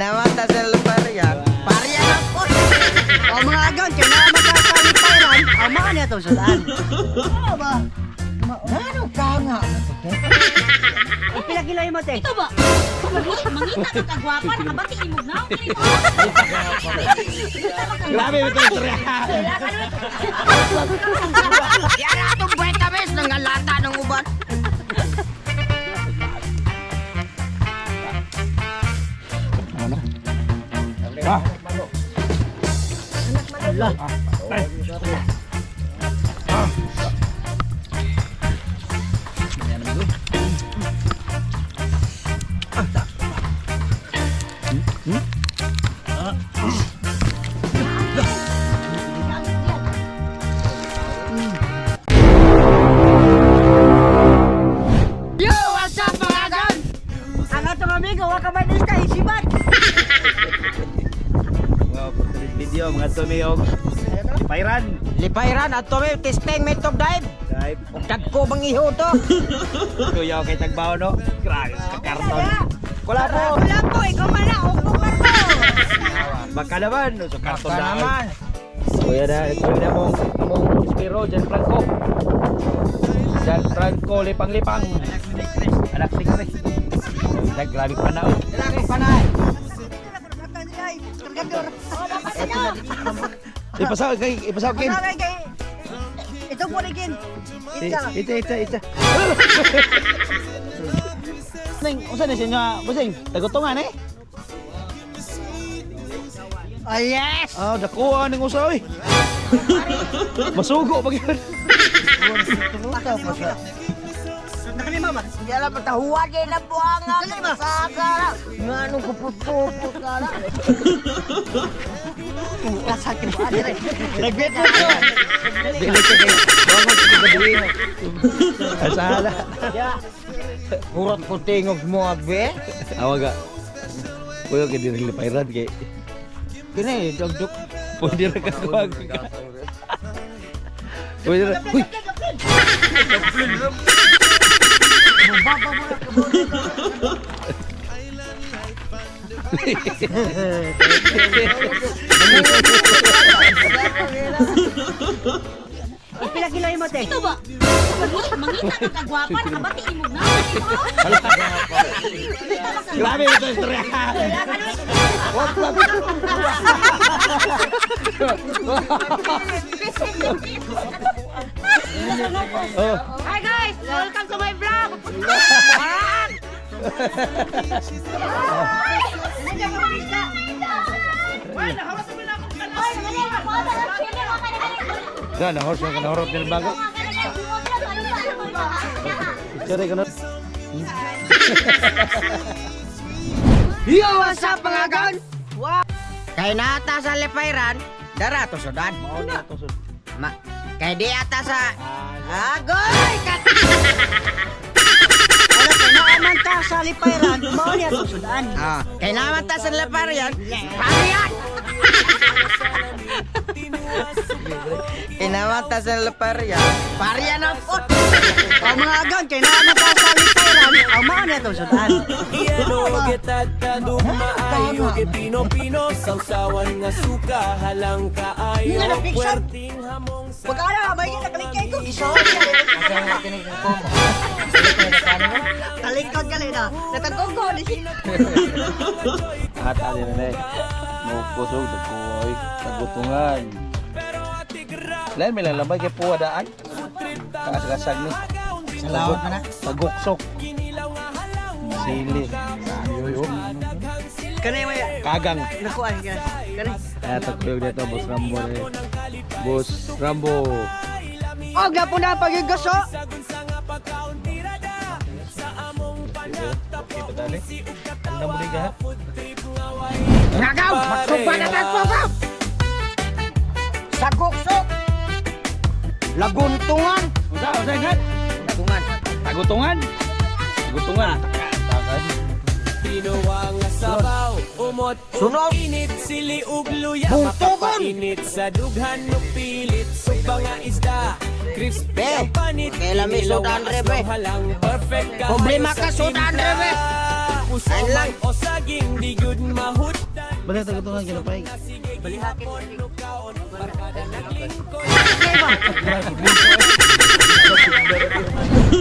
Namata sa parya. Parya na po. O mga agon, kaya na magkakaliparan, amaan niya ito sa daan. Ano ba? Ano ka nga? Pinagilay mo, te. Ito ba? Mangita ka kagwapa, nakabati imog na. Grabe ito yung istorya. Yan na itong buweta bes ng lata ng uban. Ah, Allah. Yo, what's up mga gan? Ang atong amigo, wakabanis ka, isibat. video mga tumiyog. Pairan. Lipayran at tumi testing may top dive. Dive. Ug dagko bang iho to. Kuya kay tagbaw no. Grabe ka karton. Wala po. Wala po, ikaw pala, upo ka po. Baka naman. So karton Baka na. naman. Kuya na mong Spiro Jan Franco. Jan Franco lipang-lipang. Anak ni Chris. Grabe pa na. Lalaki panay. Ipasaw kay. Ito po rin, Kin. Ita. Neng, usa na siya busing. Tagutungan eh. Oh, yes! Ah, dakuha ning usa oy. Masugo pag yun. Nakalima, Max. Hindi alam patahuwa din na buhanga sa gara. Nga nung kupupupo gara. Kasakit mo, adi rin. Nag-bet mo ko. Dili ko kay. Bangon ko gabi. Asala. Kurot ko tingog mo abe. Awaga. Kuya kay diri lipayran kay. Kini dugdug. Pwede ra ka kuwag. Pwede ra. Uy. Pinagilay mo, te. Ito ba? Mangita ka kagwapa, nakabati imog na. Grabe ito yung istorya. Oh. Hi guys! Welcome to my vlog! Na horse ka na horot nil bago. Cari ka na. Yo, what's up mga gan? Wow. Kay nata sa Lipayran, dara to sudan. Ma, kay di ata sa Agoy! Ano, kaya naaman ta sa Lipayran, umaw niya ito sa daan. Ah, kay naman ta sa Lipayran, pariyan! Kinamata sa Lipayran, pariyan na po! O mga agon, kaya naaman ta sa Lipayran, umaw niya ito sa daan. Iyano kita maayo ke pino-pino sausawan nga suka halang kaayo Nga na-picture. puwerting hamong sa Pagkala, abay ka nakalikay ko. Iso. Talikod ka rin, ah. Natagkogo, di sila. At ali na eh. Mo kusog dakoy tagutungan. Lain may lalabay kay puwa daan. Kaas-kasag ni. Salawat ka na? Taguksok. Sili. Kanay mo yan. Kagang. Nakuha, guys. Kanay. Tagpuyog dito, Boss Rambo na eh. Boss Rambo. O, gapo na pag-igaso. Kita tali. Anda mo rin gahat. Nagaw! Magsupa na nagsupa! Saguksok! Laguntungan! Usa gahat. Laguntungan. Tagutungan. Tagutungan. Pinuwa nga sabaw umot Sunog. init sili ug luya Bungtugon. makapainit sa dughan no pilit suba nga isda crispy Be, ang panit kailan may Ilaw sudan, nga re, be? aslo halang perfect ka Problema hayo ka, sa sudan, re, be? timpla. puso Ayun lang. man o saging di gud mahutdan. Balik tagutungan kinapay.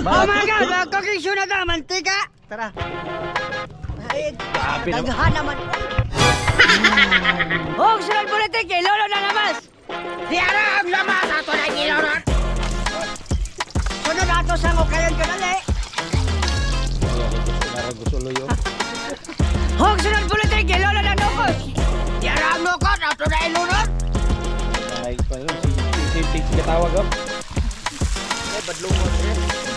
Oh my God! Magkakisyo na ka, mantika! Tara. Ay, daghan naman. Oh, sunod politik, kay Lolo na namas! Diara ang lamas ato na gilorot. Sunod ato sa ngukayan ko dali. Gusto loyo. Oh, sunod politik, kay Lolo na nukos! Diara ang nukot ato na ilunot. Ay, paano si katawag up.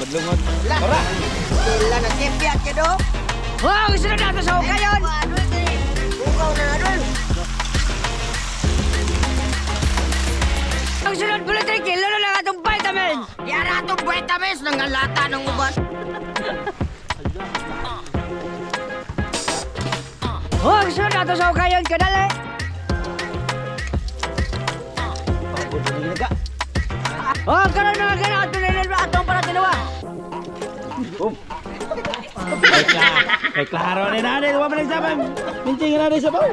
Badlungon. Tara. Sila na champion ka do. Oh, sunod ato sa ngukayan! Bukaw na nadol. Ang sunod politik, kay Lolo na atong vitamins! Diara atong vitamins ng lata ng uban. Oh, sunod ato sa ngukayan ko dali. Oh, karon na gana ato na atong para tinawa. Kay klaro ni nanay, duwa man nagsaban. Minting na nanay sa baw.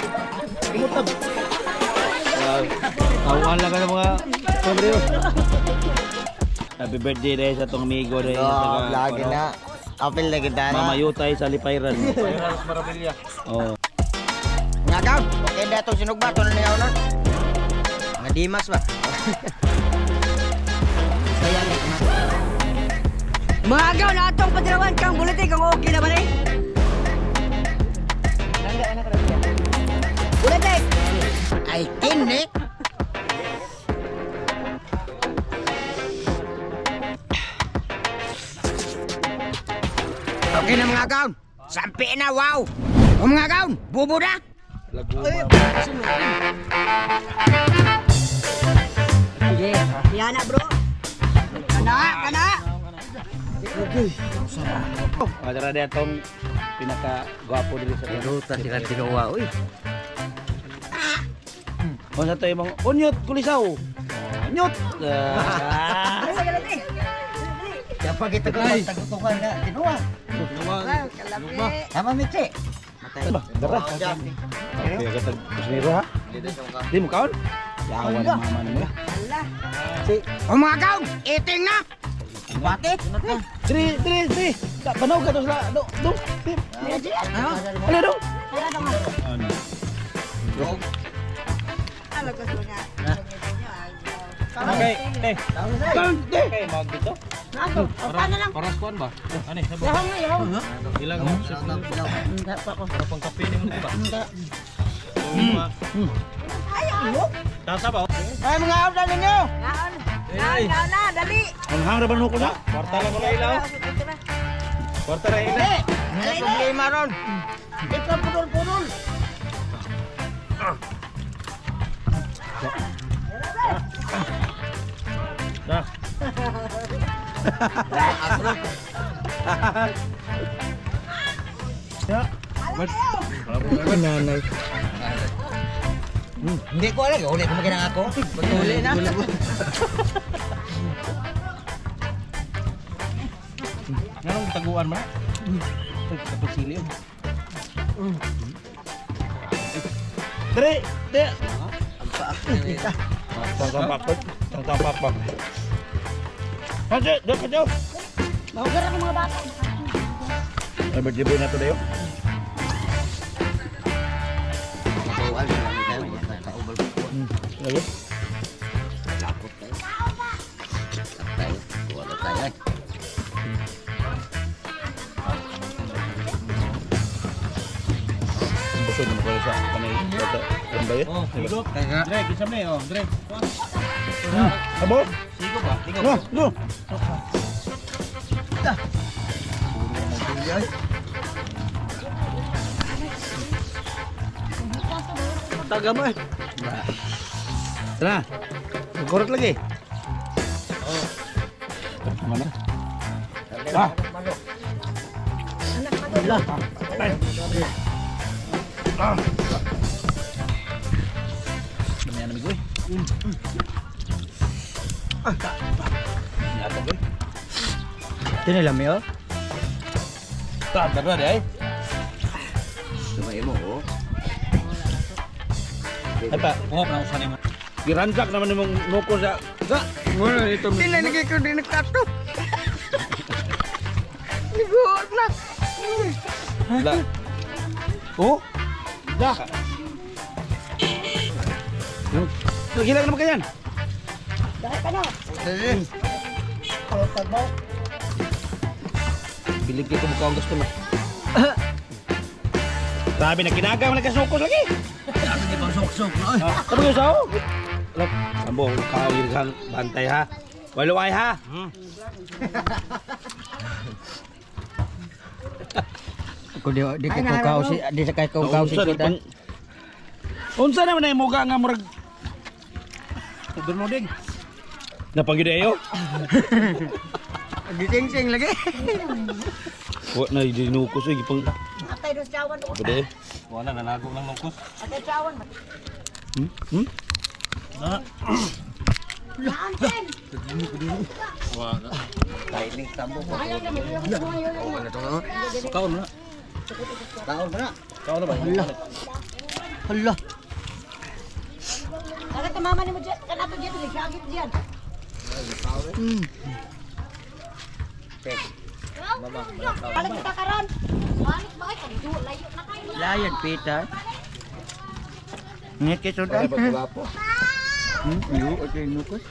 Umutab. Tawahan lang ka ng mga sobrero. Happy birthday dahil sa tong amigo dahil sa lagi na. Apil na kita na. mamayutay sa lipayran. Lipayran sa Marabilia. Oo. Nga ka, okay na itong sinugba, ito na niya unon. Nga Dimas ba? Mga agaw na atong patirawan kang politik ang okay na ba ni? Politik! Ay, kinik. Okay na mga gaon. Sampi na, wow. O mga gaon, bubo na. Sige, yan na bro. Kana, kana. Madara dia tong pinaka-gwapo diri sa Ruta sila tinuwa, uy. O sa tayo mga unyot kulisaw. Unyot. Siapa kita ko tagutukan na tinuwa. Sama Michi. Ba, dara. Kaya katag kusniro ha. Di mo kaon? Yawa na mama nimo. O mga gaon, eating na. Bakit? Diri. Banaw ka to sa do. Ano do? Okay, Okay, mag dito. Paano lang? Paras kuan ba? Ani, sabo. Yahong. Ilang mo sa Hindi pa ko. pang kape ni mo ba? Hindi. Tasa ba? Ay mga gaon na ninyo. Gaon na, dali. Ang hang raban ko na. Kwarta lang ko na ilaw. Kwarta ra ilaw. May problema ron. Ikaw pudol-pudol. Dah. Ya. Nanay. Hindi ko alam, uli ko maginang ako. Uli na. Nganong taguan man? Tapos sili. Dre, de. Tang tampak. Haje, dek kajo. Mahugar ako mga bata. Ay berjiboy na to dayo. Lagi. Busog mo ko sa kanay bata. Kambayo. Oh, sigo. Dre, kisam ni oh, Dre. Abo? Sigo ba? Sigo. No. Taga mo eh. Tara. Korot lagi. Oh. Mana? Ah. Lah. Ah. Dami na migoy. Ah. Yato boy. Tinilam yo. Ta, dara dai. Ay pa, giransak naman yung nuko sa... Muna ito. Tinanigay ko din nagtato. Liguot na. La. Oh? La. Gilang naman kanyan. Dahil ka na. Bilig dito mukha ang gusto mo. Grabe na kinaga, wala ka sukos lagi. Hindi bang sok-sok na. Ano yung sao? Look, ambo, kawir kang bantay ha. Waluay ha. Ako di ka kukaw si di sa kay kukaw si Sudan. Unsa naman ay muga nga murag Downloading. Napagidayo. Gising-sing lagi. Wa na dinukos ay gipang Atay do sawan do. Pwede. Wala, nalago ng lungkos. Atay sawan. Hmm? Laanten. Kaon na. Kaon na. Kaon na ba? Hala. Dagat ka mama ni mo diyan. Kanato diyan ligagit diyan. Balik kita karon. Balik ba kay layo na kayo. Layag pita. Ngit kay Sudan. Pagwapo. Yo, okay nukos.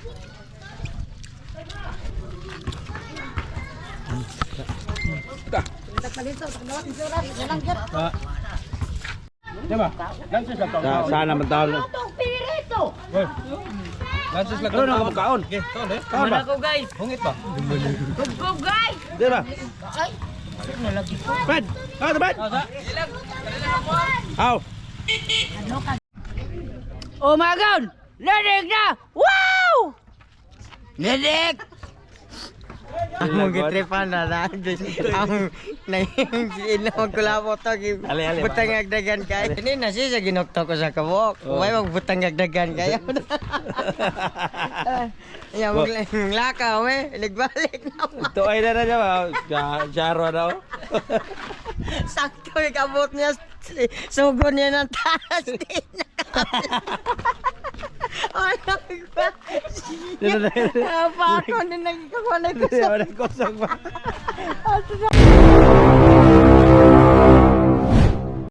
Palito, tagnawat ni Surat. Yalang gyud. Diba? Sana man taon. Tong pirito. Lances lang. Ano na ka kaon? Kaon ba? guys. Hungit ba? Go guys. Diba? Ay. Brad! Ah, Brad! Aw! Oh my God! Ledik na! Wow! Ledik! Ang gitripan na na. Ang naiingin magkulabo to. Ali. Butang agdagan kayo. Ini na siya ginokto ko sa kabok. Huwag magbutang agdagan kayo. Yan, maglakaw eh. Nagbalik na mo. Ito ay na niya ba? Jaro na ako. Sakto yung kabot niya. Sugon niya ng taas. Ano ba? Apa ako din nagkakawa na ito sa... Kosong ba? Ato na